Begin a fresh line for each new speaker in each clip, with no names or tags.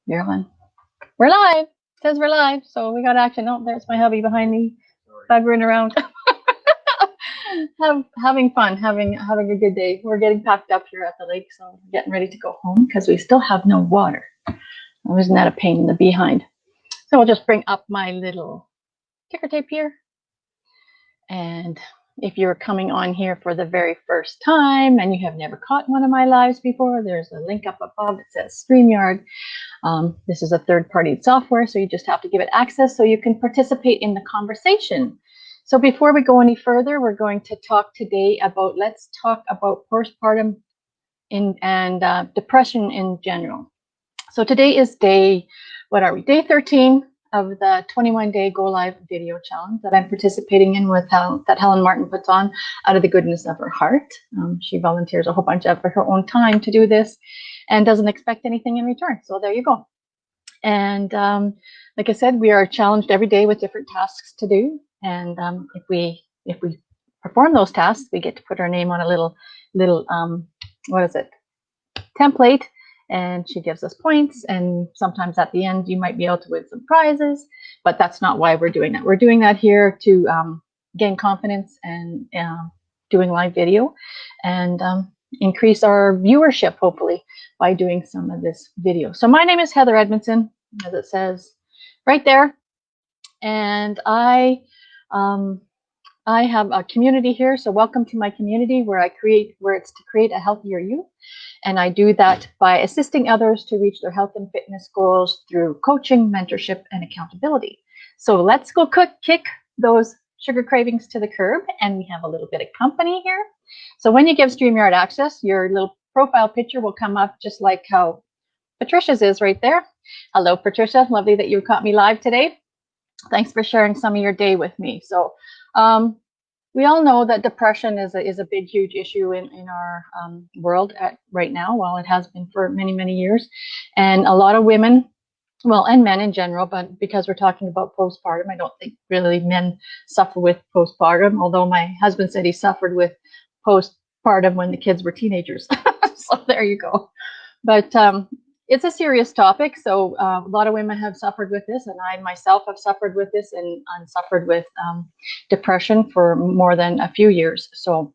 Marilyn. We're live. It says we're live, so we got action. Oh, there's my hubby behind me, buggering around. Having fun, having a good day. We're getting packed up here at the lake, so we're getting ready to go home because we still have no water. Oh, isn't that a pain in the behind? So I'll just bring up my little ticker tape here. And if you're coming on here for the very first time and you have never caught one of my lives before, there's a link up above that says StreamYard. This is a third-party software, so you just have to give it access so you can participate in the conversation. So before we go any further, we're going to talk today about, let's talk about postpartum and depression in general. So today is day 13 of the 21-day Go Live video challenge that I'm participating in with that Helen Martin puts on out of the goodness of her heart. She volunteers a whole bunch of her own time to do this and doesn't expect anything in return. So there you go. And like I said, we are challenged every day with different tasks to do. And if we perform those tasks, we get to put our name on a little template. And she gives us points, and sometimes at the end you might be able to win some prizes, but that's not why we're doing that. We're doing that here to gain confidence and doing live video and increase our viewership, hopefully, by doing some of this video. So my name is Heather Edmondson, as it says right there, and I have a community here, so welcome to my community where it's to create a healthier you. And I do that by assisting others to reach their health and fitness goals through coaching, mentorship, and accountability. So let's go kick those sugar cravings to the curb, and we have a little bit of company here. So when you give StreamYard access, your little profile picture will come up just like how Patricia's is right there. Hello, Patricia. Lovely that you caught me live today. Thanks for sharing some of your day with me. So we all know that depression is a big, huge issue in our world right now. Well, it has been for many, many years. And a lot of women, well, and men in general, but because we're talking about postpartum, I don't think really men suffer with postpartum, although my husband said he suffered with postpartum when the kids were teenagers. So there you go. But it's a serious topic, so a lot of women have suffered with this, and I myself have suffered with this and suffered with depression for more than a few years. So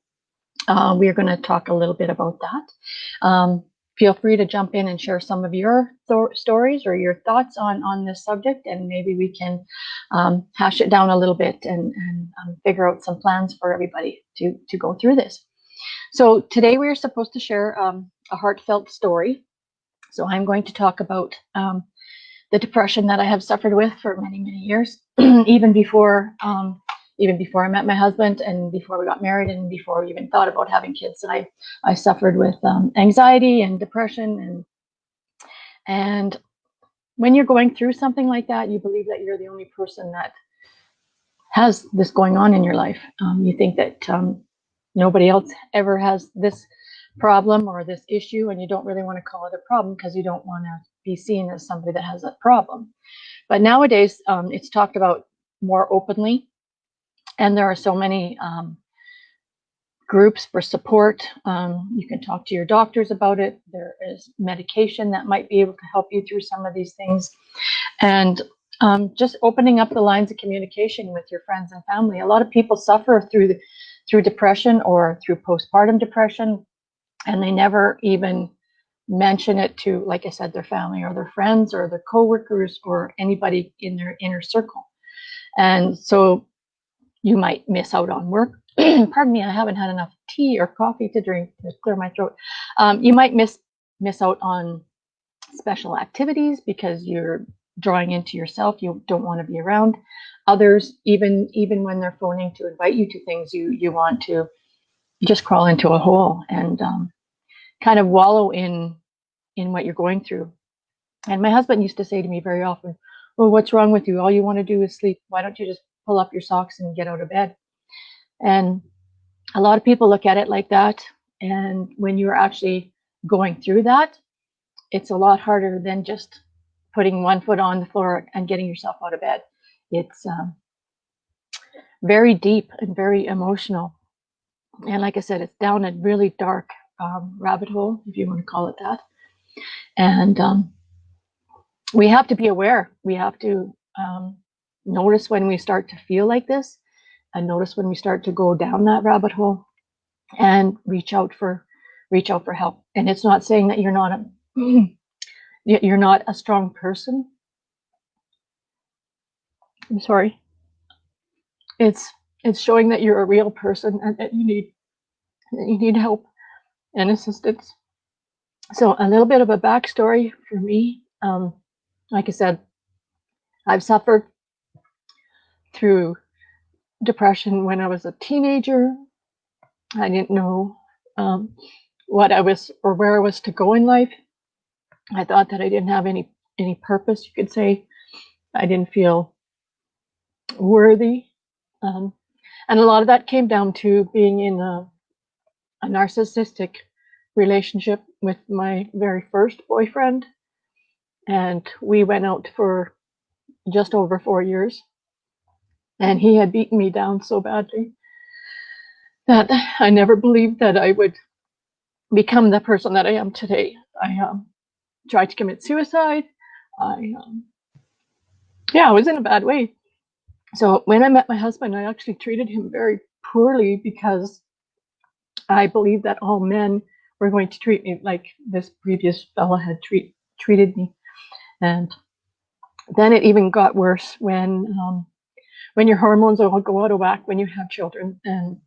we're going to talk a little bit about that. Feel free to jump in and share some of your stories or your thoughts on this subject, and maybe we can hash it down a little bit and figure out some plans for everybody to go through this. So today we are supposed to share a heartfelt story. So I'm going to talk about the depression that I have suffered with for many, many years, even before I met my husband, and before we got married, and before we even thought about having kids. I suffered with anxiety and depression, and when you're going through something like that, you believe that you're the only person that has this going on in your life. You think that nobody else ever has this problem or this issue, and you don't really want to call it a problem because you don't want to be seen as somebody that has a problem. But nowadays it's talked about more openly, and there are so many groups for support. You can talk to your doctors about it. There is medication that might be able to help you through some of these things, and just opening up the lines of communication with your friends and family. A lot of people suffer through depression or through postpartum depression, and they never even mention it to, like I said, their family or their friends or their coworkers or anybody in their inner circle. And so you might miss out on work. Pardon me, I haven't had enough tea or coffee to drink to clear my throat. You might miss out on special activities because you're drawing into yourself. You don't want to be around others, even when they're phoning to invite you to things. You want to just crawl into a hole and kind of wallow in what you're going through. And my husband used to say to me very often, well, what's wrong with you? All you want to do is sleep. Why don't you just pull up your socks and get out of bed? And a lot of people look at it like that. And when you're actually going through that, it's a lot harder than just putting one foot on the floor and getting yourself out of bed. It's very deep and very emotional. And like I said, it's down a really dark rabbit hole, if you want to call it that. And we have to be aware. We have to notice when we start to feel like this, and notice when we start to go down that rabbit hole, and reach out for help. And it's not saying that you're not a strong person. I'm sorry. It's showing that you're a real person and that you need help and assistance. So a little bit of a backstory for me. Like I said, I've suffered through depression when I was a teenager. I didn't know what I was or where I was to go in life. I thought that I didn't have any purpose, you could say. I didn't feel worthy. And a lot of that came down to being in a narcissistic relationship with my very first boyfriend. And we went out for just over 4 years. And he had beaten me down so badly that I never believed that I would become the person that I am today. I tried to commit suicide. I was in a bad way. So when I met my husband, I actually treated him very poorly because I believed that all men were going to treat me like this previous fella had treated me. And then it even got worse when your hormones all go out of whack when you have children. And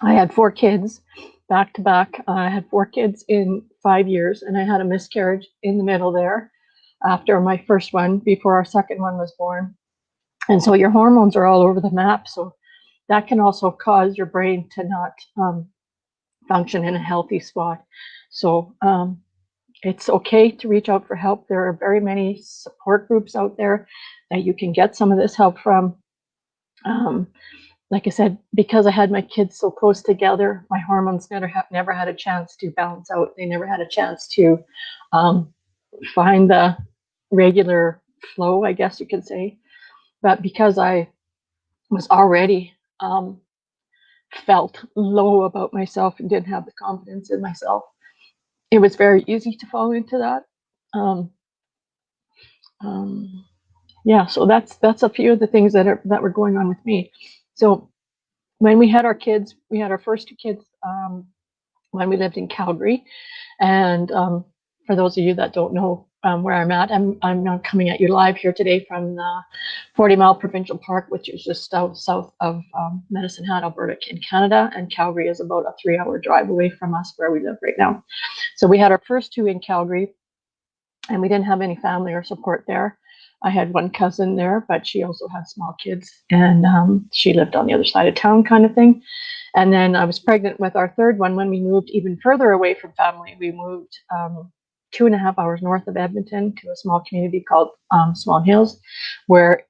I had 4 kids back to back. I had 4 kids in 5 years, and I had a miscarriage in the middle there after my first one, before our second one was born. And so your hormones are all over the map. So that can also cause your brain to not function in a healthy spot. So it's okay to reach out for help. There are very many support groups out there that you can get some of this help from. Like I said, because I had my kids so close together, my hormones never had a chance to balance out. They never had a chance to find the regular flow, I guess you could say. But because I was already felt low about myself and didn't have the confidence in myself, it was very easy to fall into that. So that's a few of the things that were going on with me. So when we had our kids, we had our first 2 kids when we lived in Calgary. And for those of you that don't know where I'm at, I'm now coming at you live here today from the 40 Mile Provincial Park, which is just south of Medicine Hat, Alberta, in Canada. And Calgary is about a 3-hour drive away from us where we live right now. So we had our first 2 in Calgary, and we didn't have any family or support there. I had one cousin there, but she also had small kids, and she lived on the other side of town, kind of thing. And then I was pregnant with our third one when we moved even further away from family. We moved 2.5 hours north of Edmonton to a small community called Swan Hills, where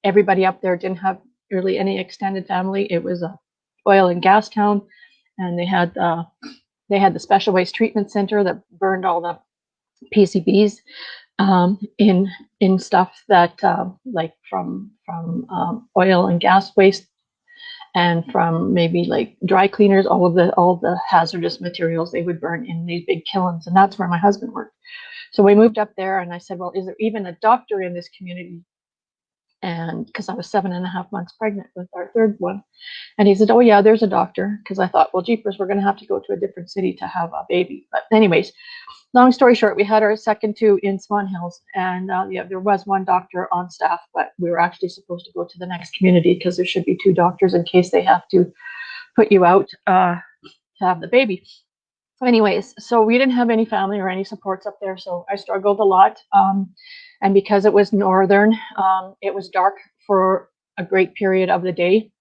everybody up there didn't have really any extended family. It was a oil and gas town, and they had the special waste treatment center that burned all the PCBs in stuff that like from oil and gas waste, and from maybe like dry cleaners, all the hazardous materials they would burn in these big kilns. And that's where my husband worked. So we moved up there, and I said, well, is there even a doctor in this community? And because I was 7.5 months pregnant with our third one. And he said, oh yeah, there's a doctor. Because I thought, well, jeepers, we're going to have to go to a different city to have a baby. But anyways, long story short, we had our second 2 in Swan Hills, and there was one doctor on staff, but we were actually supposed to go to the next community because there should be 2 doctors in case they have to put you out to have the baby. Anyways, so we didn't have any family or any supports up there, so I struggled a lot. And because it was northern, it was dark for a great period of the day.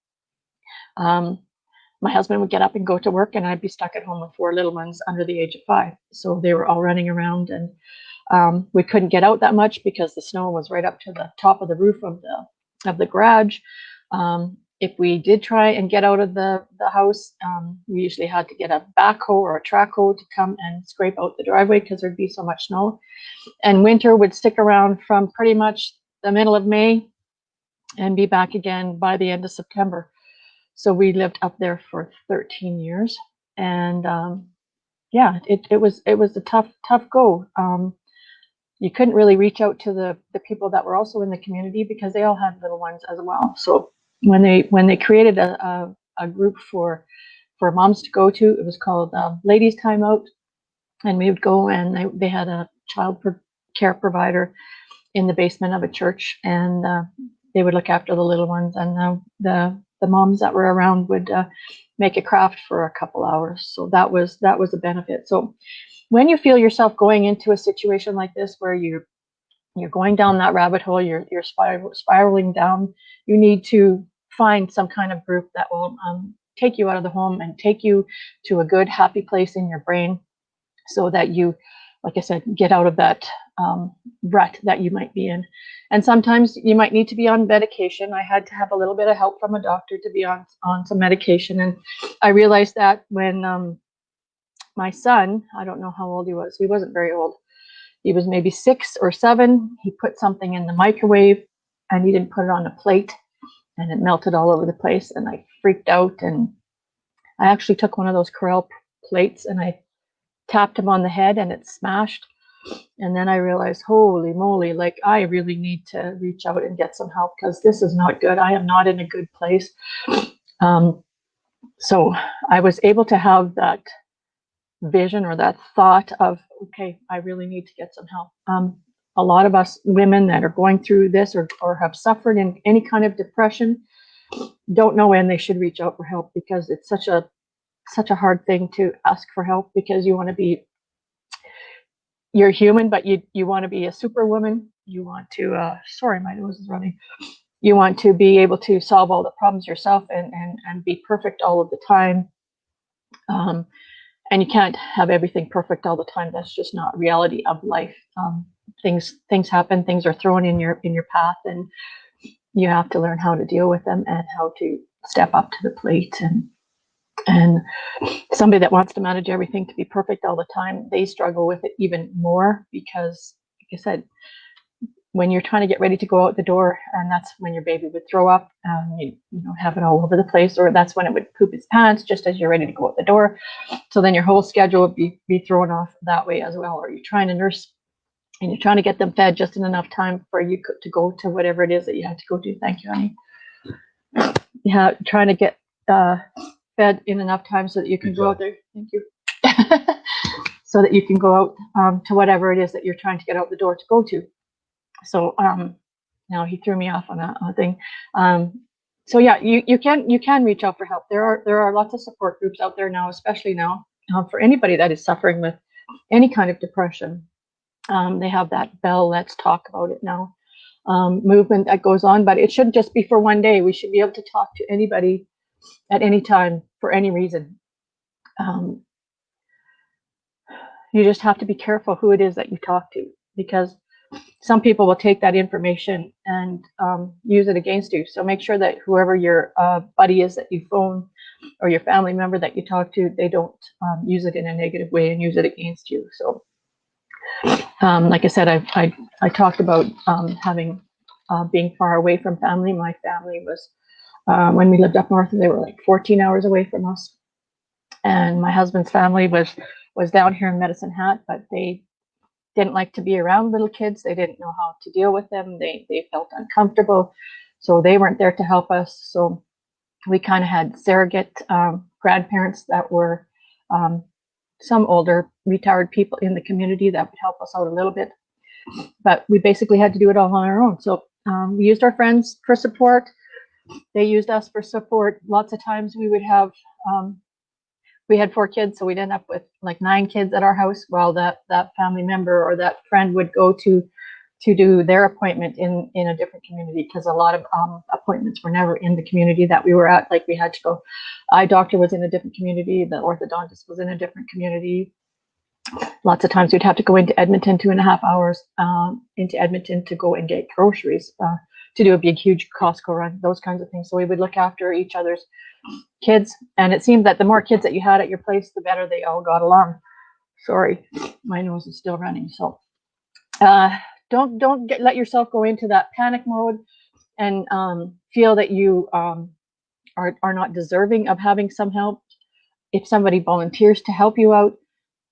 My husband would get up and go to work, and I'd be stuck at home with 4 little ones under the age of 5. So they were all running around, and we couldn't get out that much because the snow was right up to the top of the roof of the garage. If we did try and get out of the house, we usually had to get a backhoe or a track hoe to come and scrape out the driveway because there'd be so much snow. And winter would stick around from pretty much the middle of May and be back again by the end of September. So we lived up there for 13 years, and it was a tough go. you couldn't really reach out to the people that were also in the community because they all had little ones as well. So when they created a group for moms to go to, it was called Ladies Time Out, and we would go, and they had a child care provider in the basement of a church, and they would look after the little ones, and the moms that were around would make a craft for a couple hours. So that was a benefit. So when you feel yourself going into a situation like this where you're going down that rabbit hole, you're spiraling down, you need to find some kind of group that will take you out of the home and take you to a good, happy place in your brain, so that you, like I said, get out of that rut that you might be in. And sometimes you might need to be on medication. I had to have a little bit of help from a doctor to be on some medication. And I realized that when my son, I don't know how old he was. He wasn't very old. He was maybe 6 or 7. He put something in the microwave and he didn't put it on a plate, and it melted all over the place. And I freaked out, and I actually took one of those Corel plates and I tapped him on the head, and it smashed. And then I realized, holy moly, like I really need to reach out and get some help, because this is not good. I am not in a good place. So I was able to have that vision or that thought of, okay, I really need to get some help. A lot of us women that are going through this or have suffered in any kind of depression don't know when they should reach out for help, because it's such a hard thing to ask for help, because you're human, but you want to be a superwoman. You want to, sorry, my nose is running. You want to be able to solve all the problems yourself and be perfect all of the time. And you can't have everything perfect all the time. That's just not reality of life. Things happen. Things are thrown in your path, and you have to learn how to deal with them and how to step up to the plate. And somebody that wants to manage everything to be perfect all the time, they struggle with it even more, because, like I said, when you're trying to get ready to go out the door, and that's when your baby would throw up, you have it all over the place, or that's when it would poop its pants just as you're ready to go out the door. So then your whole schedule would be thrown off that way as well. Or you're trying to nurse and you're trying to get them fed just in enough time for you to go to whatever it is that you have to go to. Thank you, honey. Yeah, trying to get fed in enough time so that you can go out there. Thank you. So that you can go out to whatever it is that you're trying to get out the door to go to. So now he threw me off on a thing. So yeah, you can reach out for help. There are lots of support groups out there now, especially now for anybody that is suffering with any kind of depression. They have that Bell Let's Talk About It Now movement that goes on, but it shouldn't just be for one day. We should be able to talk to anybody at any time for any reason. You just have to be careful who it is that you talk to, because some people will take that information and use it against you. So make sure that whoever your buddy is that you phone, or your family member that you talk to, they don't use it in a negative way and use it against you. So like I said, I talked about being far away from family. My family was, when we lived up north, they were like 14 hours away from us. And my husband's family was down here in Medicine Hat, but they didn't like to be around little kids. They didn't know how to deal with them. They felt uncomfortable, so they weren't there to help us. So we kind of had surrogate grandparents that were some older retired people in the community that would help us out a little bit, but we basically had to do it all on our own. So we used our friends for support. They used us for support. Lots of times we would have we had 4 kids, so we'd end up with like 9 kids at our house, while that family member or that friend would go to do their appointment in a different community, because a lot of appointments were never in the community that we were at. Like we had to go, eye doctor was in a different community, the orthodontist was in a different community. Lots of times we'd have to go into Edmonton 2.5 hours into Edmonton to go and get groceries, to do a big, huge Costco run, those kinds of things. So we would look after each other's kids, and it seemed that the more kids that you had at your place, the better they all got along. Sorry, my nose is still running. So don't let yourself go into that panic mode and feel that you are not deserving of having some help. If somebody volunteers to help you out,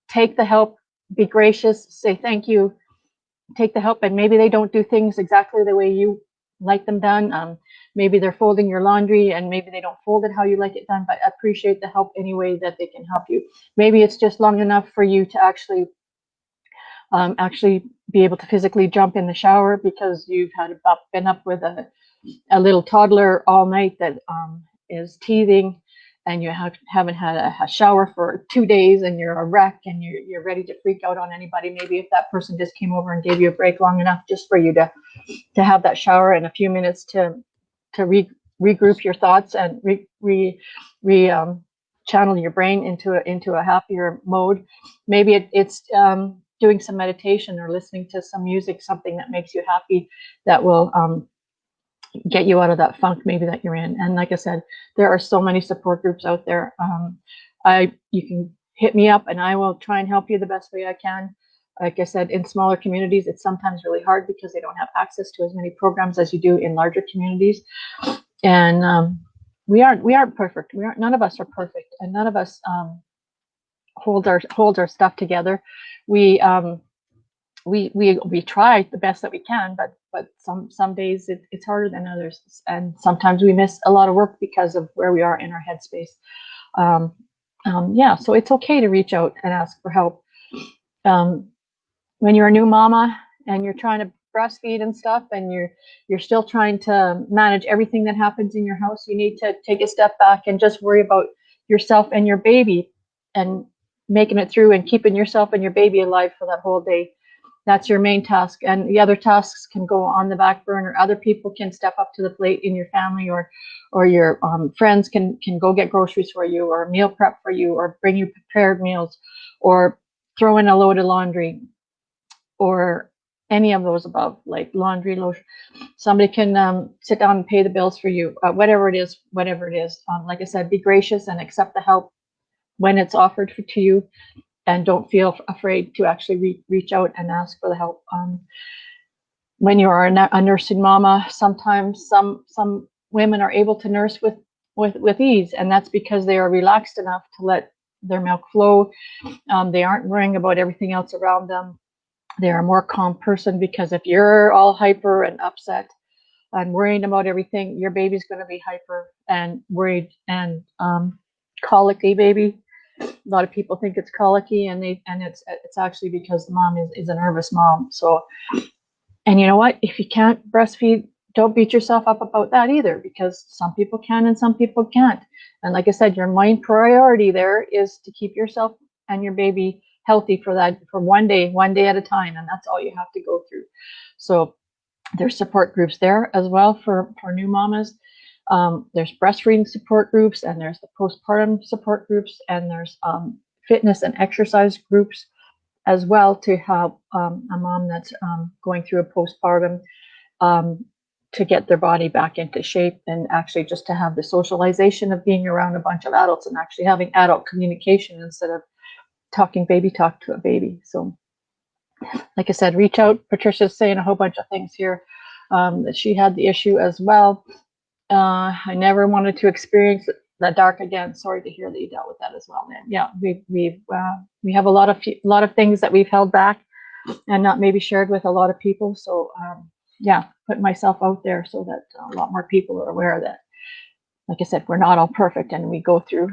take the help, be gracious, say thank you, take the help, and maybe they don't do things exactly the way you like them done. Maybe they're folding your laundry and maybe they don't fold it how you like it done, but appreciate the help any way that they can help you. Maybe it's just long enough for you to actually be able to physically jump in the shower because you've been up with a little toddler all night that is teething, and you haven't had a shower for 2 days, and you're a wreck, and you're ready to freak out on anybody. Maybe if that person just came over and gave you a break long enough just for you to have that shower and a few minutes to regroup your thoughts and channel your brain into a happier mode. Maybe it's doing some meditation or listening to some music, something that makes you happy, that will get you out of that funk maybe that you're in. And like I said, there are so many support groups out there. You can hit me up and I will try and help you the best way I can. Like I said, in smaller communities, it's sometimes really hard because they don't have access to as many programs as you do in larger communities. And we aren't perfect. None of us are perfect, and none of us hold our stuff together. We try the best that we can, but some days it's harder than others, and sometimes we miss a lot of work because of where we are in our headspace. So it's okay to reach out and ask for help. When you're a new mama and you're trying to breastfeed and stuff, and you're still trying to manage everything that happens in your house, you need to take a step back and just worry about yourself and your baby, and making it through and keeping yourself and your baby alive for that whole day. That's your main task, and the other tasks can go on the back burner. Other people can step up to the plate in your family, or your friends can go get groceries for you, or meal prep for you, or bring you prepared meals, or throw in a load of laundry, or any of those above, like laundry, lotion. Somebody can sit down and pay the bills for you, whatever it is. Like I said, be gracious and accept the help when it's offered to you, and don't feel afraid to actually reach out and ask for the help. When you are a nursing mama, sometimes some women are able to nurse with ease, and that's because they are relaxed enough to let their milk flow. They aren't worrying about everything else around them. They're a more calm person, because if you're all hyper and upset and worrying about everything, your baby's going to be hyper and worried and colicky baby. A lot of people think it's colicky, and it's actually because the mom is a nervous mom. So, and you know what? If you can't breastfeed, don't beat yourself up about that either, because some people can and some people can't. And like I said, your main priority there is to keep yourself and your baby healthy for one day at a time, and that's all you have to go through. So there's support groups there as well for new mamas. There's breastfeeding support groups, and there's the postpartum support groups, and there's fitness and exercise groups as well, to help a mom that's going through a postpartum to get their body back into shape, and actually just to have the socialization of being around a bunch of adults and actually having adult communication instead of talking baby talk to a baby. So like I said, reach out. Patricia's saying a whole bunch of things here, that she had the issue as well. I never wanted to experience that dark again. Sorry to hear that you dealt with that as well, man. Yeah, we have a lot of things that we've held back and not maybe shared with a lot of people. So put myself out there so that a lot more people are aware that, like I said, we're not all perfect, and we go through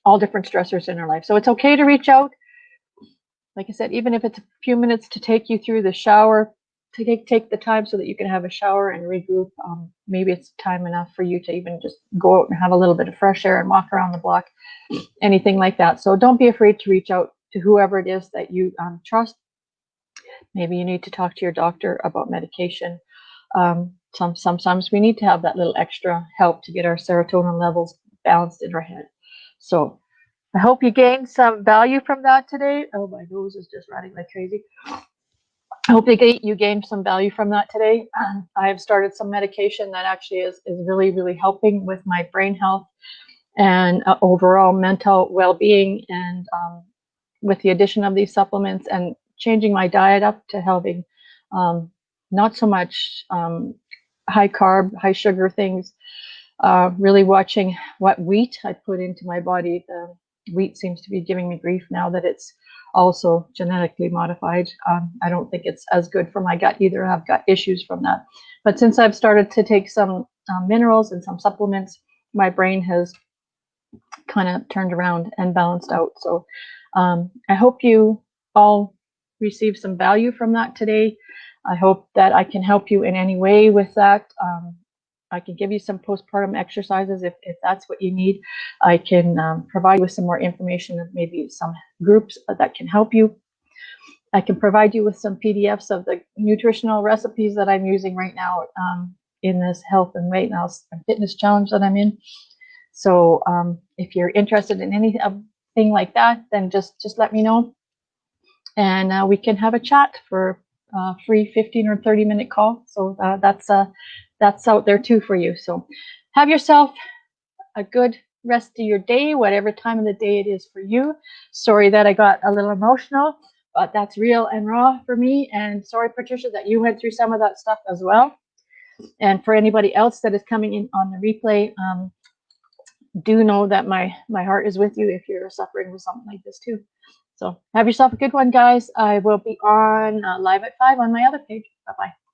all different stressors in our life. So it's okay to reach out. Like I said, even if it's a few minutes to take you through the shower, to take the time so that you can have a shower and regroup. Maybe it's time enough for you to even just go out and have a little bit of fresh air and walk around the block, anything like that. So don't be afraid to reach out to whoever it is that you trust. Maybe you need to talk to your doctor about medication. Sometimes we need to have that little extra help to get our serotonin levels balanced in our head. So I hope you gained some value from that today. Oh, my nose is just running like crazy. I hope you gained some value from that today. I have started some medication that actually is really, really helping with my brain health and overall mental well-being. And with the addition of these supplements and changing my diet up to having not so much high carb, high sugar things, really watching what wheat I put into my body. The wheat seems to be giving me grief now that it's also genetically modified. I don't think it's as good for my gut either. I've got issues from that. But since I've started to take some minerals and some supplements, my brain has kind of turned around and balanced out. So I hope you all receive some value from that today. I hope that I can help you in any way with that. I can give you some postpartum exercises if that's what you need. I can provide you with some more information of maybe some groups that can help you. I can provide you with some PDFs of the nutritional recipes that I'm using right now in this health and weight loss and fitness challenge that I'm in. So if you're interested in anything like that, then just let me know, and we can have a chat for a free 15 or 30-minute call. So that's out there too for you. So have yourself a good rest of your day, whatever time of the day it is for you. Sorry that I got a little emotional, but that's real and raw for me. And sorry, Patricia, that you went through some of that stuff as well. And for anybody else that is coming in on the replay, do know that my heart is with you if you're suffering with something like this too. So have yourself a good one, guys. I will be on live at 5 on my other page. Bye-bye.